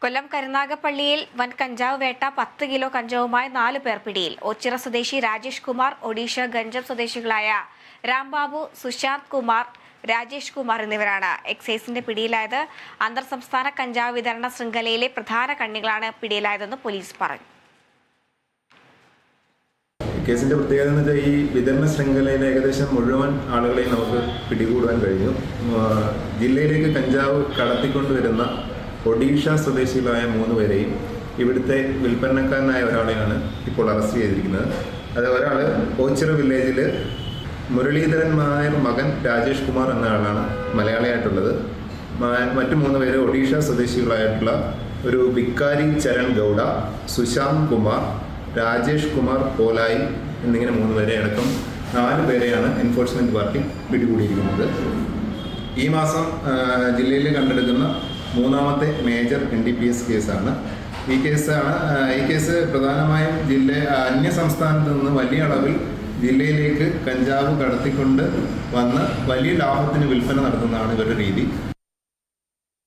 കൊല്ലം കരുനാഗപ്പള്ളിയിൽ വൻ കഞ്ചാവ് വേട്ട 10 കിലോ കഞ്ചാവുമായി 4 പേർ പിടിയിൽ. ഓച്ചിറ സ്വദേശി രാജേഷ് കുമാർ, ഒഡീഷ ഗഞ്ചം സ്വദേശികളായ രാംബാബു, സുശാന്ത് കുമാർ, രാജേഷ് കുമാർ എന്നിവരാണ് എക്സൈസിന്റെ പിടിയിലായത്. അന്തർ സംസ്ഥാന കഞ്ചാവ് വിതരണ ശൃംഖലയിലെ പ്രധാന കണ്ണികളാണ് പിടിയിലായതെന്ന് പോലീസ് പറഞ്ഞു. കേസിന്റെ പ്രത്യേകത എന്ന് വെച്ചാൽ ഈ വിതരണ ശൃംഖലയിലെ ഏകദേശം മുഴുവൻ ആളുകളെയും നമുക്ക് പിടികൂടാൻ കഴിഞ്ഞു. ജില്ലയിലേക്ക് കഞ്ചാവ് കടത്തിക്കൊണ്ടുവരുന്ന ഒഡീഷ സ്വദേശികളായ 3 പേരെയും ഇവിടുത്തെ വിൽപ്പനക്കാരനായ ഒരാളെയാണ് ഇപ്പോൾ അറസ്റ്റ് ചെയ്തിരിക്കുന്നത്. അത് ഒരാൾ ഓച്ചിറ വില്ലേജിൽ മുരളീധരൻ നായർ മകൻ രാജേഷ് കുമാർ എന്ന ആളാണ് മലയാളിയായിട്ടുള്ളത്. മറ്റു 3 പേര് ഒഡീഷ സ്വദേശികളായിട്ടുള്ള ഒരു വിക്കാരി ചരൺ ഗൗഡ, സുശാന്ത് കുമാർ, രാജേഷ് കുമാർ പോലായി എന്നിങ്ങനെ 3 പേരെ അടക്കം 4 പേരെയാണ് എൻഫോഴ്സ്മെന്റ് പാർട്ടി പിടികൂടിയിരിക്കുന്നത്. ഈ മാസം ജില്ലയിൽ കണ്ടെടുക്കുന്ന 3ാമത്തെ മേജർ NDPS കേസാണ്. ഈ കേസ് പ്രധാനമായും അന്യ സംസ്ഥാനത്ത് നിന്ന് വലിയ അളവിൽ ജില്ലയിലേക്ക് കഞ്ചാവ് കടത്തിക്കൊണ്ട് വന്ന് വലിയ ലാഭത്തിന് വിൽപ്പന നടത്തുന്നതാണ് ഇവരുടെ രീതി.